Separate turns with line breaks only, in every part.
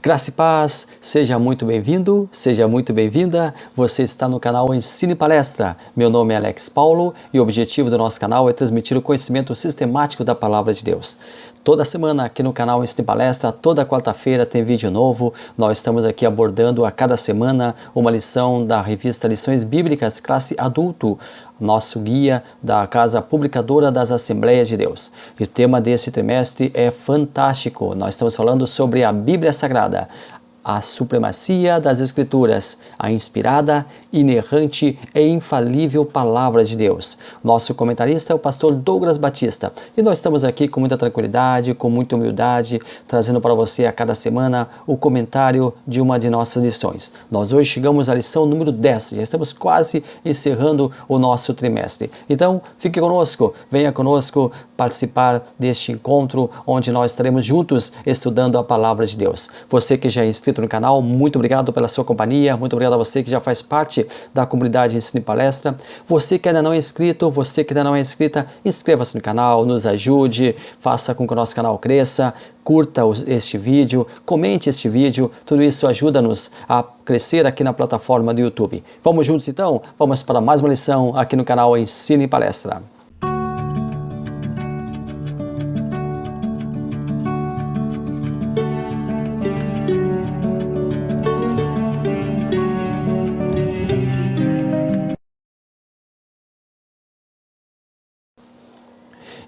Graça e paz, seja muito bem-vindo, seja muito bem-vinda. Você está no canal Ensino e Palestra. Meu nome é Alex Paulo e o objetivo do nosso canal é transmitir o conhecimento sistemático da Palavra de Deus. Toda semana aqui no canal Ensino e Palestra, toda quarta-feira tem vídeo novo. Nós estamos aqui abordando a cada semana uma lição da revista Lições Bíblicas Classe Adulto, nosso guia da Casa Publicadora das Assembleias de Deus. E o tema desse trimestre é fantástico. Nós estamos falando sobre a Bíblia Sagrada, a supremacia das Escrituras, a inspirada, inerrante e infalível Palavra de Deus. Nosso comentarista é o pastor Douglas Batista e nós estamos aqui com muita tranquilidade, com muita humildade, trazendo para você a cada semana o comentário de uma de nossas lições. Nós hoje chegamos à lição número 10, já estamos quase encerrando o nosso trimestre. Então, fique conosco, venha conosco participar deste encontro onde nós estaremos juntos estudando a Palavra de Deus. Você que já é inscrito no canal, muito obrigado pela sua companhia, muito obrigado a você que já faz parte da comunidade Ensino e Palestra. Você que ainda não é inscrito, você que ainda não é inscrita, inscreva-se no canal, nos ajude, faça com que o nosso canal cresça, curta este vídeo, comente este vídeo, tudo isso ajuda-nos a crescer aqui na plataforma do YouTube. Vamos juntos então? Vamos para mais uma lição aqui no canal Ensino e Palestra.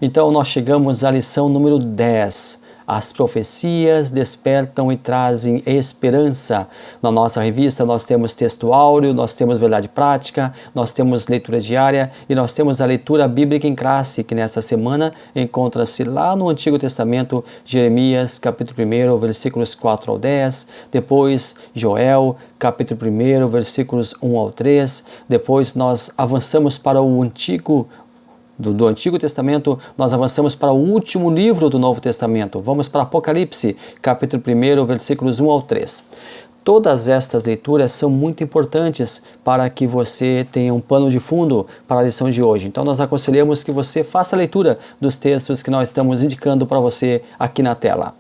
Então nós chegamos à lição número 10. As profecias despertam e trazem esperança. Na nossa revista nós temos texto áureo, nós temos verdade prática, nós temos leitura diária e nós temos a leitura bíblica em classe, que nesta semana encontra-se lá no Antigo Testamento, Jeremias, capítulo 1, versículos 4 ao 10, depois Joel, capítulo 1, versículos 1 ao 3, depois nós avançamos para o Antigo Testamento, nós avançamos para o último livro do Novo Testamento. Vamos para Apocalipse, capítulo 1, versículos 1 ao 3. Todas estas leituras são muito importantes para que você tenha um pano de fundo para a lição de hoje. Então nós aconselhamos que você faça a leitura dos textos que nós estamos indicando para você aqui na tela.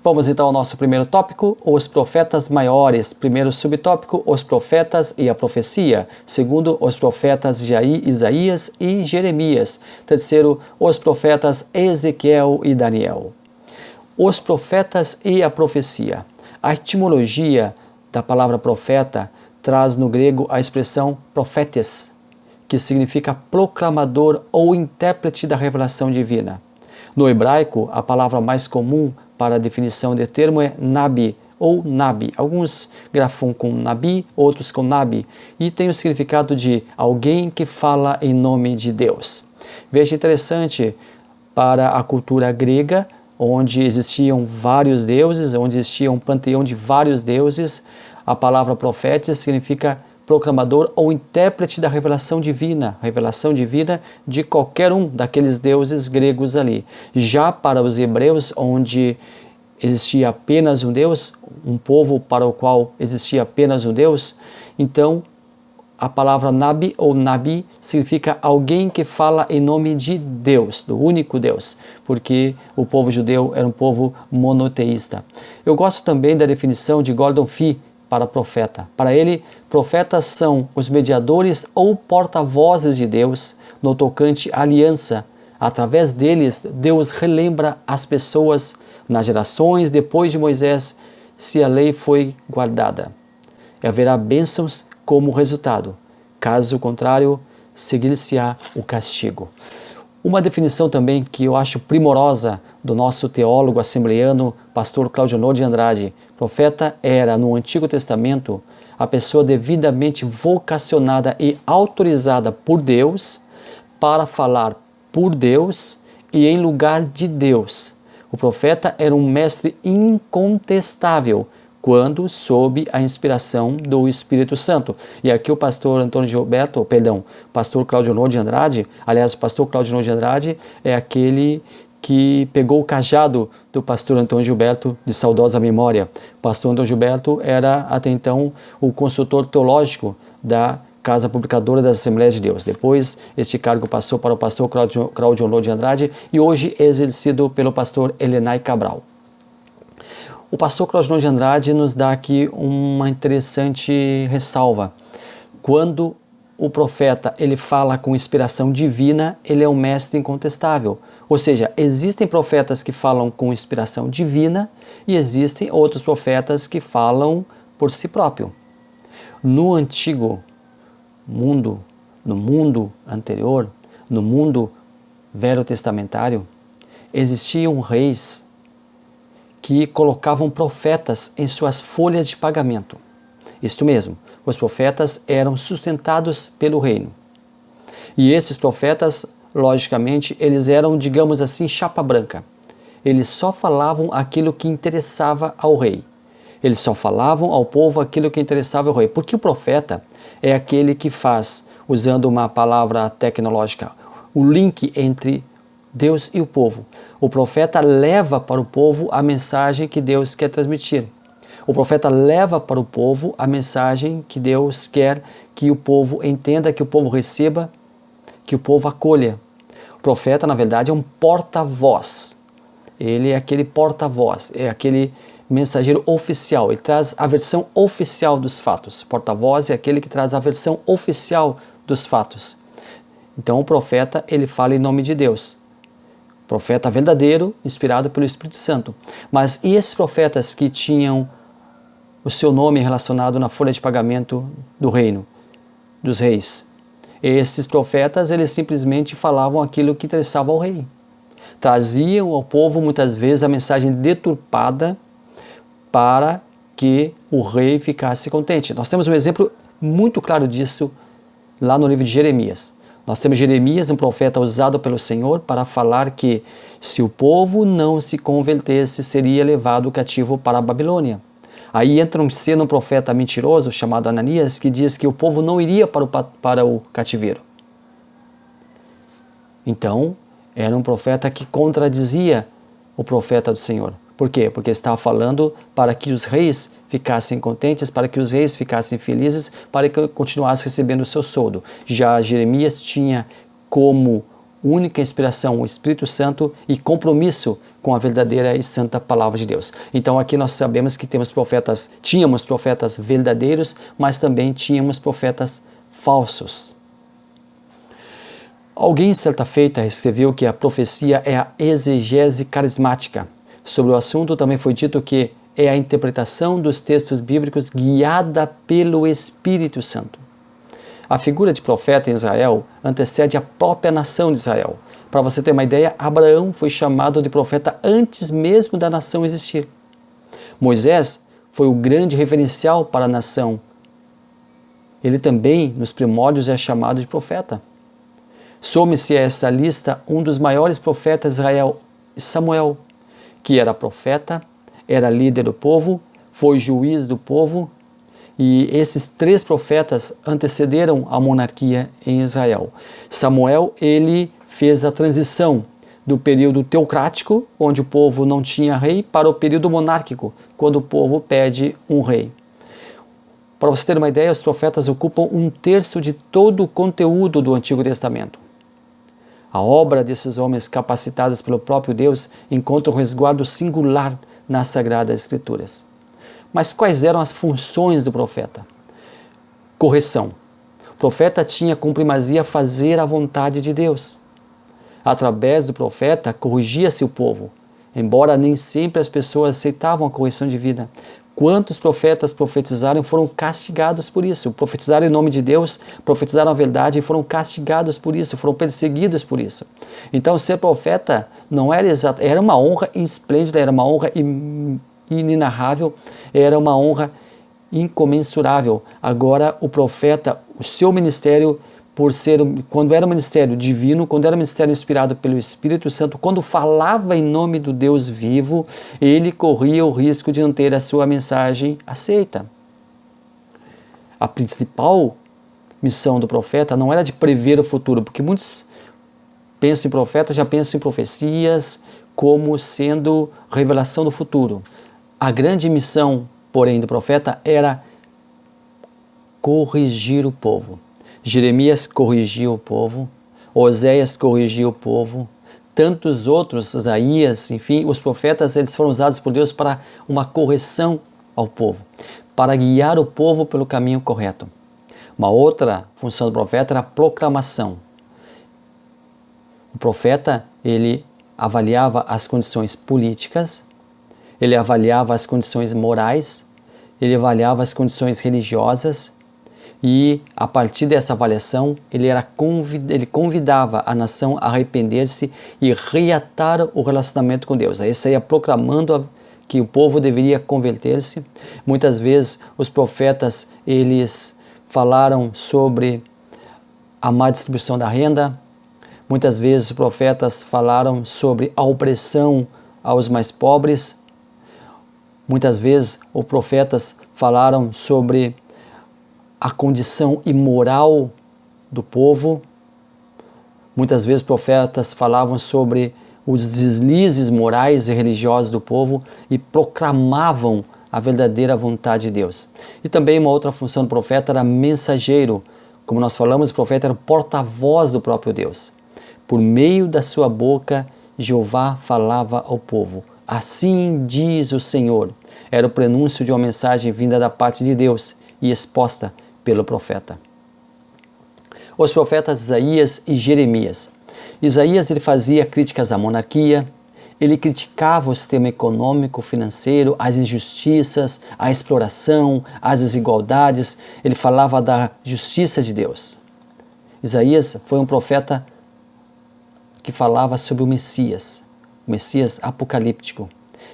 Vamos então ao nosso primeiro tópico, os profetas maiores. Primeiro subtópico, os profetas e a profecia. Segundo, os profetas Isaías e Jeremias. Terceiro, os profetas Ezequiel e Daniel. Os profetas e a profecia. A etimologia da palavra profeta traz no grego a expressão profetes, que significa proclamador ou intérprete da revelação divina. No hebraico, a palavra mais comum para a definição de termo é nabi ou nabi. Alguns grafam com nabi, outros com nabi, e tem o significado de alguém que fala em nome de Deus. Veja, interessante, para a cultura grega, onde existiam vários deuses, onde existia um panteão de vários deuses, a palavra profeta significa proclamador ou intérprete da revelação divina de qualquer um daqueles deuses gregos ali. Já para os hebreus, onde existia apenas um Deus, um povo para o qual existia apenas um Deus, então a palavra nabi ou nabi significa alguém que fala em nome de Deus, do único Deus, porque o povo judeu era um povo monoteísta. Eu gosto também da definição de Gordon Fee para profeta. Para ele, profetas são os mediadores ou porta-vozes de Deus no tocante à aliança. Através deles, Deus relembra as pessoas nas gerações depois de Moisés se a lei foi guardada. E haverá bênçãos como resultado. Caso contrário, seguir-se-á o castigo. Uma definição também que eu acho primorosa do nosso teólogo assembleiano, pastor Claudionor de Andrade. Profeta era, no Antigo Testamento, a pessoa devidamente vocacionada e autorizada por Deus para falar por Deus e em lugar de Deus. O profeta era um mestre incontestável quando sob a inspiração do Espírito Santo. E aqui o pastor pastor Claudionor de Andrade, aliás, o pastor Claudionor de Andrade é aquele que pegou o cajado do pastor Antônio Gilberto, de saudosa memória. O pastor Antônio Gilberto era até então o consultor teológico da Casa Publicadora das Assembleias de Deus. Depois, este cargo passou para o pastor Claudionor de Andrade e hoje é exercido pelo pastor Helenay Cabral. O pastor Claudionor de Andrade nos dá aqui uma interessante ressalva. Quando o profeta ele fala com inspiração divina, ele é um mestre incontestável. Ou seja, existem profetas que falam com inspiração divina e existem outros profetas que falam por si próprio. No antigo mundo, no mundo anterior, no mundo veterotestamentário, existiam reis que colocavam profetas em suas folhas de pagamento. Isto mesmo, os profetas eram sustentados pelo reino. E esses profetas, logicamente, eles eram, digamos assim, chapa branca. Eles só falavam aquilo que interessava ao rei. Eles só falavam ao povo aquilo que interessava ao rei. Porque o profeta é aquele que faz, usando uma palavra tecnológica, o link entre Deus e o povo. O profeta leva para o povo a mensagem que Deus quer transmitir. O profeta leva para o povo a mensagem que Deus quer que o povo entenda, que o povo receba, que o povo acolha. O profeta, na verdade, é um porta-voz. Ele é aquele porta-voz, é aquele mensageiro oficial. Ele traz a versão oficial dos fatos. Porta-voz é aquele que traz a versão oficial dos fatos. Então o profeta, ele fala em nome de Deus. Profeta verdadeiro, inspirado pelo Espírito Santo. Mas e esses profetas que tinham o seu nome relacionado na folha de pagamento do reino, dos reis? Esses profetas, eles simplesmente falavam aquilo que interessava ao rei. Traziam ao povo, muitas vezes, a mensagem deturpada para que o rei ficasse contente. Nós temos um exemplo muito claro disso lá no livro de Jeremias. Nós temos Jeremias, um profeta usado pelo Senhor para falar que se o povo não se convertesse, seria levado cativo para a Babilônia. Aí entra um profeta mentiroso chamado Ananias, que diz que o povo não iria para o cativeiro. Então, era um profeta que contradizia o profeta do Senhor. Por quê? Porque estava falando para que os reis ficassem contentes, para que os reis ficassem felizes, para que continuassem recebendo o seu soldo. Já Jeremias tinha como única inspiração o Espírito Santo e compromisso com a verdadeira e santa palavra de Deus. Então aqui nós sabemos que tínhamos profetas verdadeiros, mas também tínhamos profetas falsos. Alguém, certa feita, escreveu que a profecia é a exegese carismática. Sobre o assunto também foi dito que é a interpretação dos textos bíblicos guiada pelo Espírito Santo. A figura de profeta em Israel antecede a própria nação de Israel. Para você ter uma ideia, Abraão foi chamado de profeta antes mesmo da nação existir. Moisés foi o grande referencial para a nação. Ele também, nos primórdios, é chamado de profeta. Some-se a essa lista um dos maiores profetas de Israel, Samuel, que era profeta, era líder do povo, foi juiz do povo, e esses 3 profetas antecederam a monarquia em Israel. Samuel, ele fez a transição do período teocrático, onde o povo não tinha rei, para o período monárquico, quando o povo pede um rei. Para você ter uma ideia, os profetas ocupam 1/3 de todo o conteúdo do Antigo Testamento. A obra desses homens capacitados pelo próprio Deus encontra um resguardo singular nas Sagradas Escrituras. Mas quais eram as funções do profeta? Correção. O profeta tinha como primazia fazer a vontade de Deus. Através do profeta, corrigia-se o povo, embora nem sempre as pessoas aceitavam a correção divina. Quantos profetas profetizaram e foram castigados por isso? Profetizaram em nome de Deus, profetizaram a verdade e foram castigados por isso, foram perseguidos por isso. Então, ser profeta não era exato, era uma honra esplêndida, era uma honra inenarrável, era uma honra incomensurável. Agora, o profeta, o seu ministério, quando era um ministério divino, quando era um ministério inspirado pelo Espírito Santo, quando falava em nome do Deus vivo, ele corria o risco de não ter a sua mensagem aceita. A principal missão do profeta não era de prever o futuro, porque muitos pensam em profetas, já pensam em profecias como sendo revelação do futuro. A grande missão, porém, do profeta era corrigir o povo. Jeremias corrigia o povo, Oséias corrigia o povo, tantos outros, Isaías, enfim, os profetas, eles foram usados por Deus para uma correção ao povo, para guiar o povo pelo caminho correto. Uma outra função do profeta era a proclamação. O profeta, ele avaliava as condições políticas, ele avaliava as condições morais, ele avaliava as condições religiosas e, a partir dessa avaliação, ele convidava a nação a arrepender-se e reatar o relacionamento com Deus. Aí saía proclamando que o povo deveria converter-se. Muitas vezes os profetas, eles falaram sobre a má distribuição da renda. Muitas vezes os profetas falaram sobre a opressão aos mais pobres. Muitas vezes os profetas falaram sobre a condição imoral do povo. Muitas vezes os profetas falavam sobre os deslizes morais e religiosos do povo e proclamavam a verdadeira vontade de Deus. E também uma outra função do profeta era mensageiro. Como nós falamos, o profeta era o porta-voz do próprio Deus. Por meio da sua boca, Jeová falava ao povo. Assim diz o Senhor. Era o prenúncio de uma mensagem vinda da parte de Deus e exposta pelo profeta. Os profetas Isaías e Jeremias. Isaías, ele fazia críticas à monarquia, ele criticava o sistema econômico, financeiro, as injustiças, a exploração, as desigualdades. Ele falava da justiça de Deus. Isaías foi um profeta que falava sobre o Messias apocalíptico.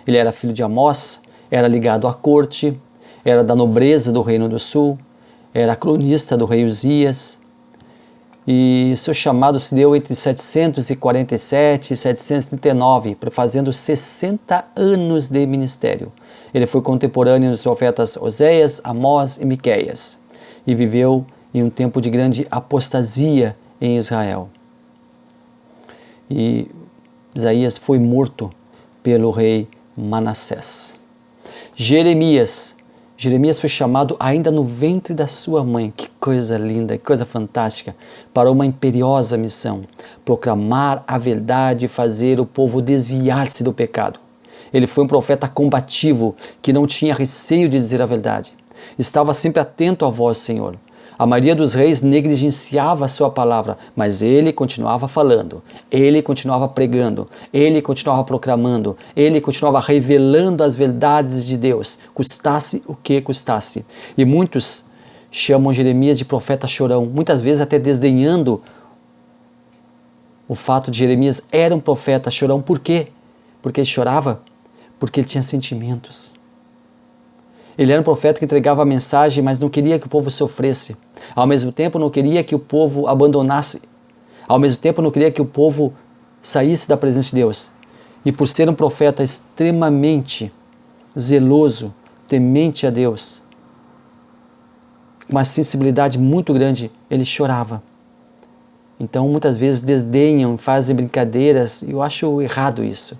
Ele era filho de Amós, era ligado à corte, era da nobreza do Reino do Sul, era cronista do rei Uzias, e seu chamado se deu entre 747 e 739, fazendo 60 anos de ministério. Ele foi contemporâneo dos profetas Oséias, Amós e Miqueias, e viveu em um tempo de grande apostasia em Israel. E Isaías foi morto pelo rei Manassés. Jeremias foi chamado ainda no ventre da sua mãe, que coisa linda, que coisa fantástica, para uma imperiosa missão, proclamar a verdade e fazer o povo desviar-se do pecado. Ele foi um profeta combativo, que não tinha receio de dizer a verdade. Estava sempre atento à voz do Senhor. A maioria dos reis negligenciava a sua palavra, mas ele continuava falando, ele continuava pregando, ele continuava proclamando, ele continuava revelando as verdades de Deus, custasse o que custasse. E muitos chamam Jeremias de profeta chorão, muitas vezes até desdenhando o fato de Jeremias era um profeta chorão. Por quê? Porque ele chorava? Porque ele tinha sentimentos. Ele era um profeta que entregava a mensagem, mas não queria que o povo sofresse. Ao mesmo tempo, não queria que o povo abandonasse. Ao mesmo tempo, não queria que o povo saísse da presença de Deus. E por ser um profeta extremamente zeloso, temente a Deus, com uma sensibilidade muito grande, ele chorava. Então, muitas vezes desdenham, fazem brincadeiras, e eu acho errado isso.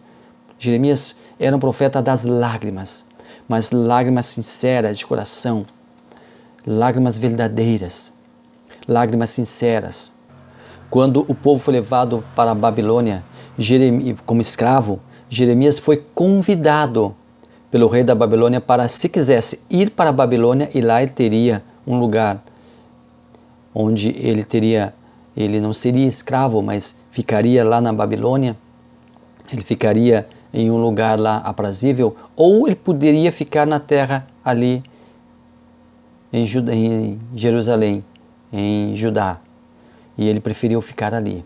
Jeremias era um profeta das lágrimas, mas lágrimas sinceras de coração, lágrimas verdadeiras, lágrimas sinceras. Quando o povo foi levado para a Babilônia como escravo, Jeremias foi convidado pelo rei da Babilônia para, se quisesse, ir para a Babilônia, e lá ele teria um lugar onde ele não seria escravo, mas ficaria lá na Babilônia, ele ficaria em um lugar lá aprazível, ou ele poderia ficar na terra ali em Jerusalém, em Judá. E ele preferiu ficar ali.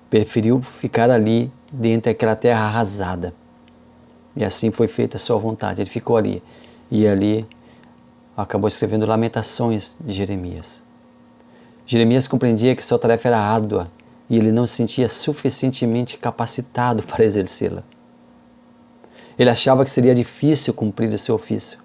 Preferiu ficar ali dentro daquela terra arrasada. E assim foi feita a sua vontade. Ele ficou ali. E ali acabou escrevendo Lamentações de Jeremias. Jeremias compreendia que sua tarefa era árdua, e ele não se sentia suficientemente capacitado para exercê-la. Ele achava que seria difícil cumprir o seu ofício,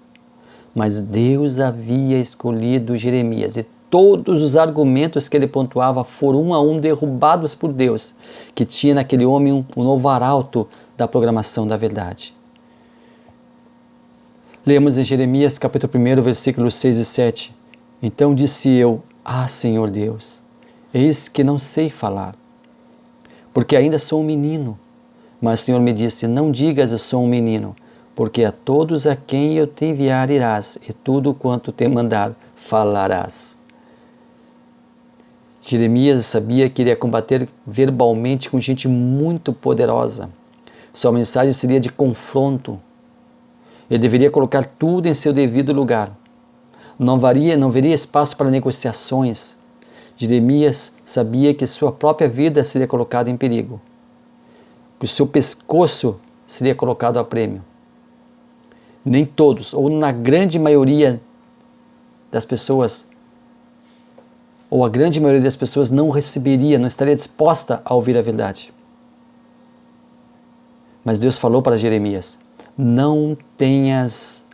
mas Deus havia escolhido Jeremias, e todos os argumentos que ele pontuava foram um a um derrubados por Deus, que tinha naquele homem um novo arauto da programação da verdade. Lemos em Jeremias capítulo 1, versículos 6 e 7. Então disse eu: Ah, Senhor Deus, eis que não sei falar, porque ainda sou um menino. Mas o Senhor me disse, não digas eu sou um menino, porque a todos a quem eu te enviar irás, e tudo quanto te mandar falarás. Jeremias sabia que iria combater verbalmente com gente muito poderosa. Sua mensagem seria de confronto. Ele deveria colocar tudo em seu devido lugar. Não haveria espaço para negociações. Jeremias sabia que sua própria vida seria colocada em perigo, que o seu pescoço seria colocado a prêmio. Nem todos, ou na grande maioria das pessoas, ou a grande maioria das pessoas não estaria disposta a ouvir a verdade. Mas Deus falou para Jeremias, não tenhas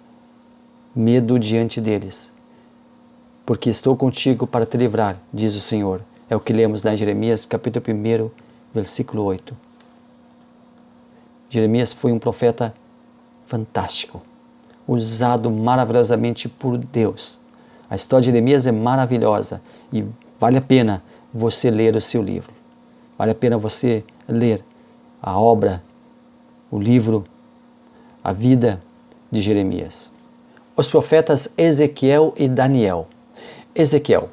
medo diante deles, porque estou contigo para te livrar, diz o Senhor. É o que lemos lá em Jeremias, capítulo 1, versículo 8. Jeremias foi um profeta fantástico, usado maravilhosamente por Deus. A história de Jeremias é maravilhosa e vale a pena você ler o seu livro. Vale a pena você ler a obra, o livro, a vida de Jeremias. Os profetas Ezequiel e Daniel. Ezequiel,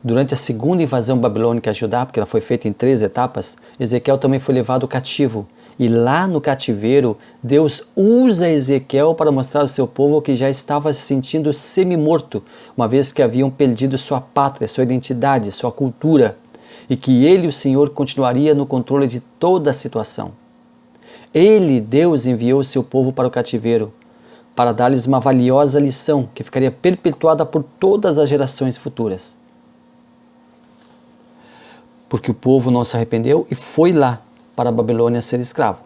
durante a segunda invasão babilônica a Judá, porque ela foi feita em 3 etapas, Ezequiel também foi levado cativo. E lá no cativeiro, Deus usa Ezequiel para mostrar ao seu povo que já estava se sentindo semi-morto, uma vez que haviam perdido sua pátria, sua identidade, sua cultura, e que ele, o Senhor, continuaria no controle de toda a situação. Ele, Deus, enviou o seu povo para o cativeiro, para dar-lhes uma valiosa lição que ficaria perpetuada por todas as gerações futuras. Porque o povo não se arrependeu e foi lá para a Babilônia ser escravo.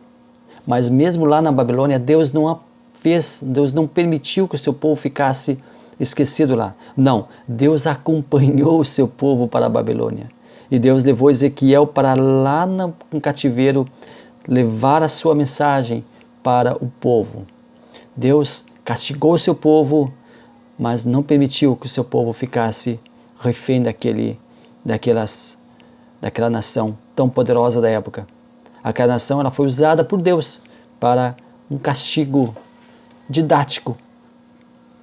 Mas mesmo lá na Babilônia, Deus não permitiu que o seu povo ficasse esquecido lá. Não, Deus acompanhou o seu povo para a Babilônia. E Deus levou Ezequiel para lá no cativeiro, levar a sua mensagem para o povo. Deus castigou o seu povo, mas não permitiu que o seu povo ficasse refém daquela nação tão poderosa da época. Aquela nação ela foi usada por Deus para um castigo didático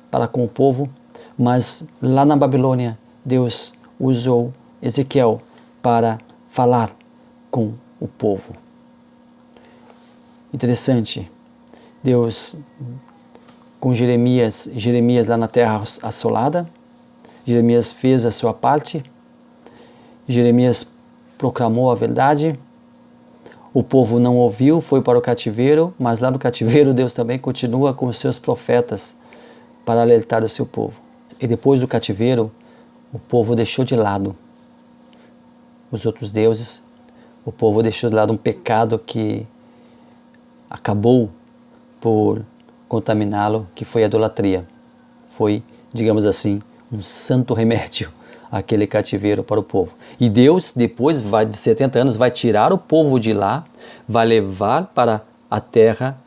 para com o povo, mas lá na Babilônia Deus usou Ezequiel para falar com o povo. Interessante, Deus com Jeremias lá na terra assolada, Jeremias fez a sua parte, Jeremias proclamou a verdade, o povo não ouviu, foi para o cativeiro, mas lá no cativeiro Deus também continua com os seus profetas para alertar o seu povo. E depois do cativeiro, o povo deixou de lado os outros deuses, o povo deixou de lado um pecado que acabou por contaminá-lo, que foi a idolatria. Foi, digamos assim, um santo remédio aquele cativeiro para o povo. E Deus, depois de 70 anos, vai tirar o povo de lá, vai levar para a terra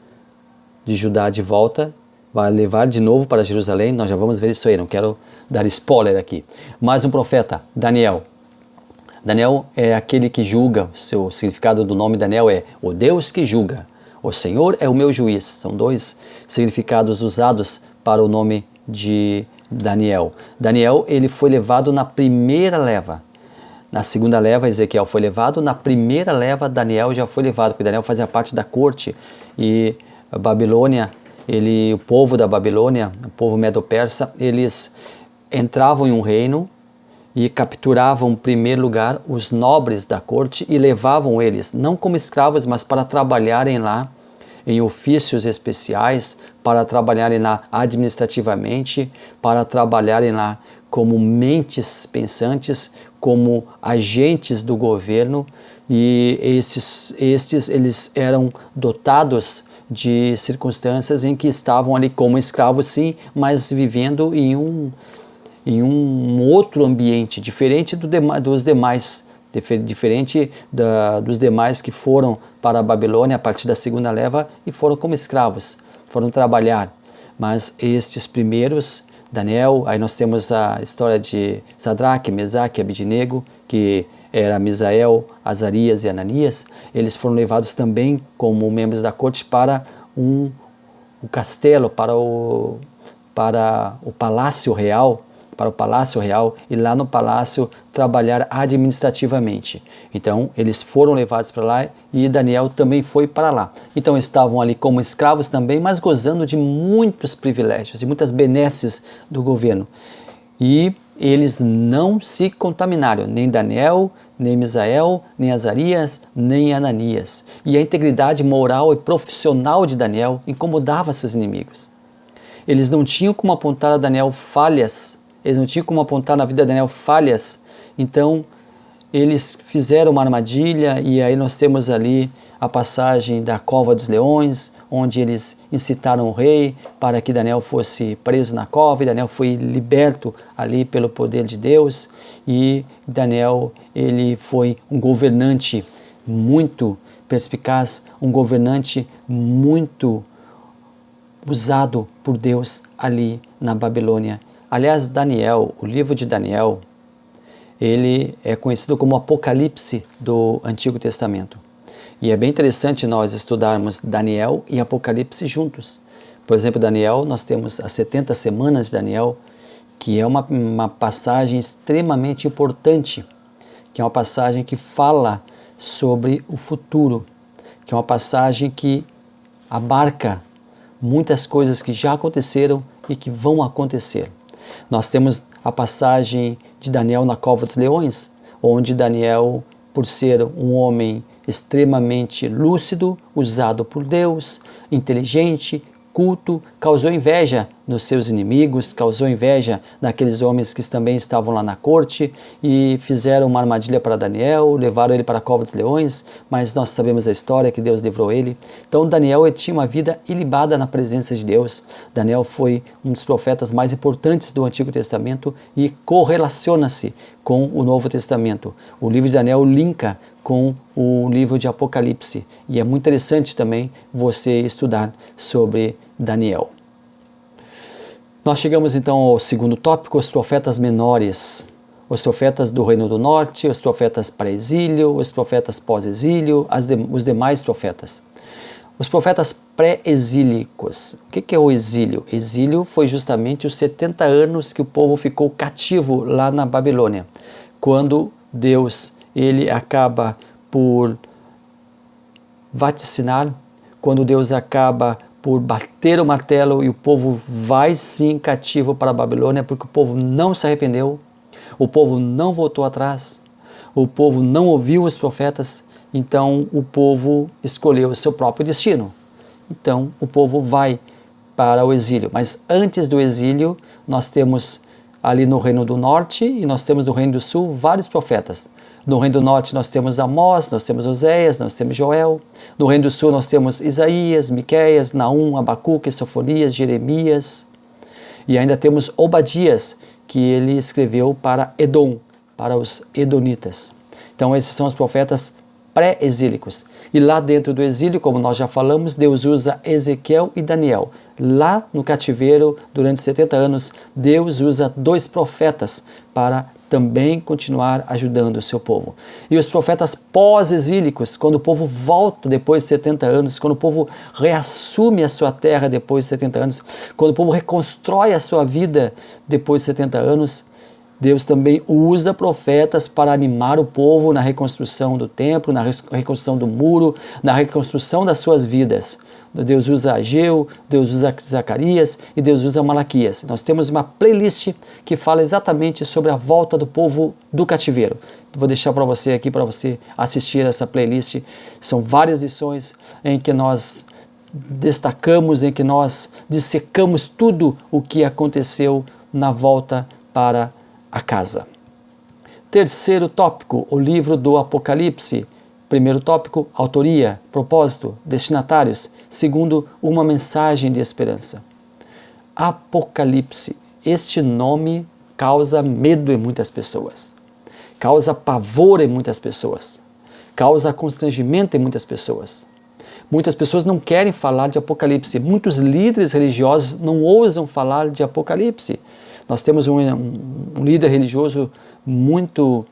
de Judá de volta, vai levar de novo para Jerusalém. Nós já vamos ver isso aí, não quero dar spoiler aqui. Mais um profeta, Daniel. Daniel é aquele que julga, o seu significado do nome Daniel é o Deus que julga. O Senhor é o meu juiz. São 2 significados usados para o nome de Daniel. Daniel, ele foi levado na primeira leva. Na segunda leva, Ezequiel foi levado. Na primeira leva, Daniel já foi levado, porque Daniel fazia parte da corte. E a Babilônia, o povo da Babilônia, o povo medo-persa, eles entravam em um reino e capturavam, em primeiro lugar, os nobres da corte e levavam eles, não como escravos, mas para trabalharem lá em ofícios especiais, para trabalharem lá administrativamente, para trabalharem lá como mentes pensantes, como agentes do governo, e eles eram dotados de circunstâncias em que estavam ali como escravos, sim, mas vivendo em um outro ambiente, diferente dos demais, dos demais que foram para a Babilônia a partir da segunda leva e foram como escravos, foram trabalhar. Mas estes primeiros, Daniel, aí nós temos a história de Sadraque, Mesaque e Abidnego, que era Misael, Azarias e Ananias, eles foram levados também como membros da corte para o castelo, para o palácio real, e lá no palácio trabalhar administrativamente. Então eles foram levados para lá e Daniel também foi para lá. Então estavam ali como escravos também, mas gozando de muitos privilégios, de muitas benesses do governo. E eles não se contaminaram, nem Daniel, nem Misael, nem Azarias, nem Ananias. E a integridade moral e profissional de Daniel incomodava seus inimigos. Eles não tinham como apontar a Daniel falhas, eles não tinham como apontar na vida de Daniel falhas, então eles fizeram uma armadilha, e aí nós temos ali a passagem da cova dos leões, onde eles incitaram o rei para que Daniel fosse preso na cova, e Daniel foi liberto ali pelo poder de Deus, e Daniel, ele foi um governante muito perspicaz, um governante muito usado por Deus ali na Babilônia. Aliás, Daniel, o livro de Daniel, ele é conhecido como Apocalipse do Antigo Testamento. E é bem interessante nós estudarmos Daniel e Apocalipse juntos. Por exemplo, Daniel, nós temos as 70 semanas de Daniel, que é uma passagem extremamente importante, que é uma passagem que fala sobre o futuro, que é uma passagem que abarca muitas coisas que já aconteceram e que vão acontecer. Nós temos a passagem de Daniel na cova dos leões, onde Daniel, por ser um homem extremamente lúcido, usado por Deus, inteligente, culto, causou inveja nos seus inimigos, causou inveja naqueles homens que também estavam lá na corte e fizeram uma armadilha para Daniel, levaram ele para a cova dos leões, mas nós sabemos a história que Deus livrou ele. Então Daniel tinha uma vida ilibada na presença de Deus. Daniel foi um dos profetas mais importantes do Antigo Testamento e correlaciona-se com o Novo Testamento. O livro de Daniel linka com o livro de Apocalipse, e é muito interessante também você estudar sobre Daniel. Nós chegamos então ao segundo tópico, os profetas menores, os profetas do Reino do Norte, os profetas pré-exílio, os profetas pós-exílio, os demais profetas. Os profetas pré-exílicos. O que é o exílio? Exílio foi justamente os 70 anos que o povo ficou cativo lá na Babilônia, quando Deus ele acaba por vaticinar, quando Deus acaba por bater o martelo e o povo vai sim cativo para a Babilônia, porque o povo não se arrependeu, o povo não voltou atrás, o povo não ouviu os profetas, então o povo escolheu o seu próprio destino. Então o povo vai para o exílio, mas antes do exílio nós temos ali no Reino do Norte e nós temos no Reino do Sul vários profetas. No Reino do Norte nós temos Amós, nós temos Oséias, nós temos Joel. No Reino do Sul nós temos Isaías, Miqueias, Naum, Abacuque, Sofonias, Jeremias. E ainda temos Obadias, que ele escreveu para Edom, para os Edonitas. Então esses são os profetas pré-exílicos. E lá dentro do exílio, como nós já falamos, Deus usa Ezequiel e Daniel. Lá no cativeiro, durante 70 anos, Deus usa 2 profetas para também continuar ajudando o seu povo. E os profetas pós-exílicos, quando o povo volta depois de 70 anos, quando o povo reassume a sua terra depois de 70 anos, quando o povo reconstrói a sua vida depois de 70 anos, Deus também usa profetas para animar o povo na reconstrução do templo, na reconstrução do muro, na reconstrução das suas vidas. Deus usa Ageu, Deus usa Zacarias e Deus usa Malaquias. Nós temos uma playlist que fala exatamente sobre a volta do povo do cativeiro. Vou deixar para você aqui, para você assistir essa playlist. São várias lições em que nós destacamos, em que nós dissecamos tudo o que aconteceu na volta para a casa. Terceiro tópico, o livro do Apocalipse. Primeiro tópico, autoria, propósito, destinatários. Segundo, uma mensagem de esperança. Apocalipse. Este nome causa medo em muitas pessoas. Causa pavor em muitas pessoas. Causa constrangimento em muitas pessoas. Muitas pessoas não querem falar de Apocalipse. Muitos líderes religiosos não ousam falar de Apocalipse. Nós temos um líder religioso muito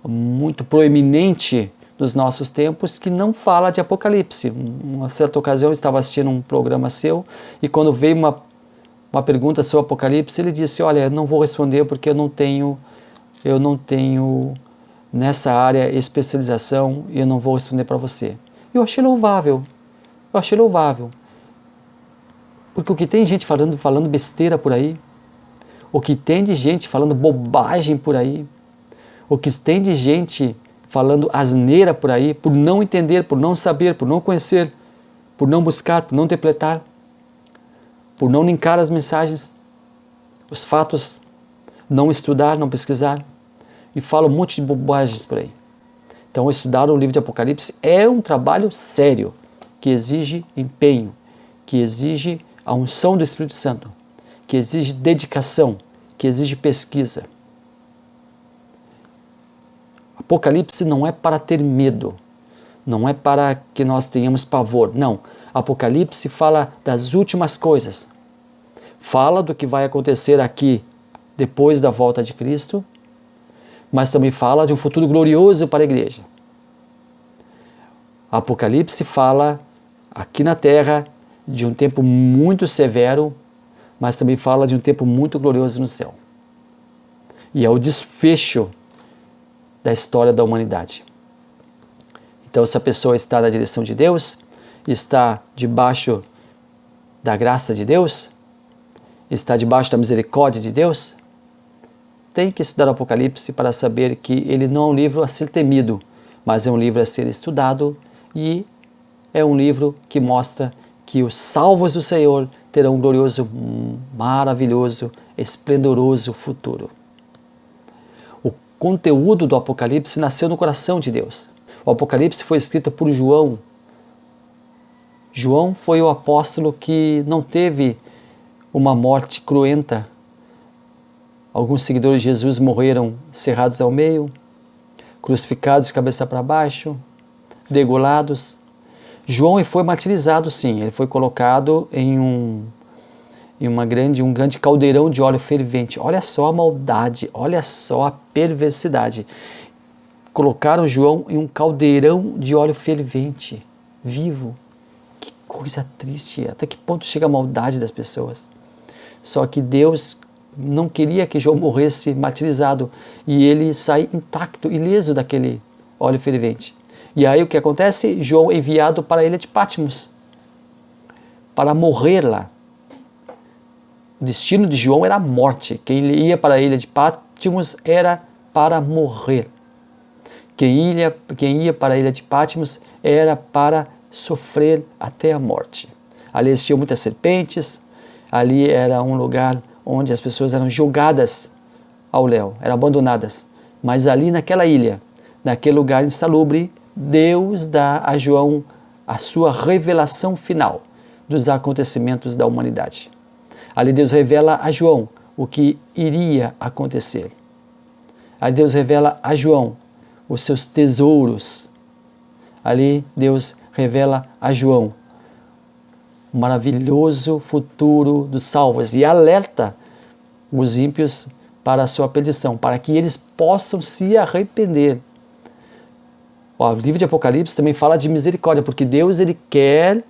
muito proeminente dos nossos tempos que não fala de Apocalipse. Uma certa ocasião eu estava assistindo um programa seu e quando veio uma pergunta sobre Apocalipse, ele disse, olha, eu não vou responder porque eu não tenho nessa área especialização e eu não vou responder para você. Eu achei louvável, porque o que tem gente falando besteira por aí, o que tem de gente falando bobagem por aí, o que tem de gente falando asneira por aí, por não entender, por não saber, por não conhecer, por não buscar, por não interpretar, por não linkar as mensagens, os fatos, não estudar, não pesquisar, e fala um monte de bobagens por aí. Então, estudar o livro de Apocalipse é um trabalho sério, que exige empenho, que exige a unção do Espírito Santo, que exige dedicação, que exige pesquisa. Apocalipse não é para ter medo, não é para que nós tenhamos pavor, não. Apocalipse fala das últimas coisas, fala do que vai acontecer aqui depois da volta de Cristo, mas também fala de um futuro glorioso para a igreja. Apocalipse fala aqui na terra de um tempo muito severo, mas também fala de um tempo muito glorioso no céu. E é o desfecho da história da humanidade. Então, se a pessoa está na direção de Deus, está debaixo da graça de Deus, está debaixo da misericórdia de Deus, tem que estudar o Apocalipse para saber que ele não é um livro a ser temido, mas é um livro a ser estudado e é um livro que mostra que os salvos do Senhor terão um glorioso, maravilhoso, esplendoroso futuro. O conteúdo do Apocalipse nasceu no coração de Deus. O Apocalipse foi escrito por João. João foi o apóstolo que não teve uma morte cruenta. Alguns seguidores de Jesus morreram cerrados ao meio, crucificados de cabeça para baixo, degolados. João foi martirizado, sim, ele foi colocado em um grande caldeirão de óleo fervente. Olha só a maldade, olha só a perversidade. Colocaram João em um caldeirão de óleo fervente, vivo. Que coisa triste, até que ponto chega a maldade das pessoas. Só que Deus não queria que João morresse martirizado e ele sai intacto, ileso daquele óleo fervente. E aí o que acontece? João é enviado para a ilha de Patmos, para morrer lá. O destino de João era a morte. Quem ia para a ilha de Patmos era para morrer. Quem ia para a ilha de Patmos era para sofrer até a morte. Ali existiam muitas serpentes, ali era um lugar onde as pessoas eram jogadas ao léu, eram abandonadas. Mas ali naquela ilha, naquele lugar insalubre, Deus dá a João a sua revelação final dos acontecimentos da humanidade. Ali Deus revela a João o que iria acontecer. Ali Deus revela a João os seus tesouros. Ali Deus revela a João o maravilhoso futuro dos salvos e alerta os ímpios para a sua perdição, para que eles possam se arrepender. O livro de Apocalipse também fala de misericórdia, porque Deus ele quer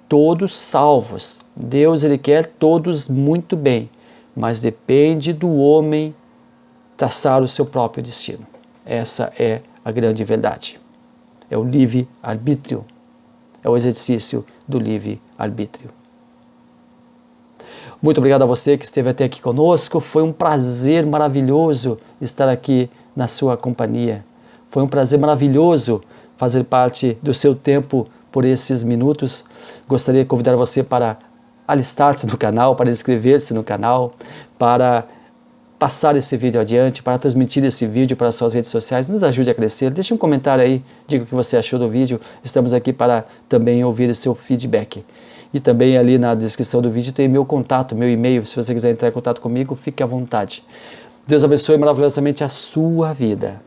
todos salvos. Deus ele quer todos muito bem, mas depende do homem traçar o seu próprio destino. Essa é a grande verdade. É o livre-arbítrio. É o exercício do livre-arbítrio. Muito obrigado a você que esteve até aqui conosco. Foi um prazer maravilhoso estar aqui na sua companhia. Foi um prazer maravilhoso fazer parte do seu tempo por esses minutos. Gostaria de convidar você para alistar-se no canal, para inscrever-se no canal, para passar esse vídeo adiante, para transmitir esse vídeo para as suas redes sociais. Nos ajude a crescer. Deixe um comentário aí, diga o que você achou do vídeo. Estamos aqui para também ouvir o seu feedback. E também ali na descrição do vídeo tem meu contato, meu e-mail. Se você quiser entrar em contato comigo, fique à vontade. Deus abençoe maravilhosamente a sua vida.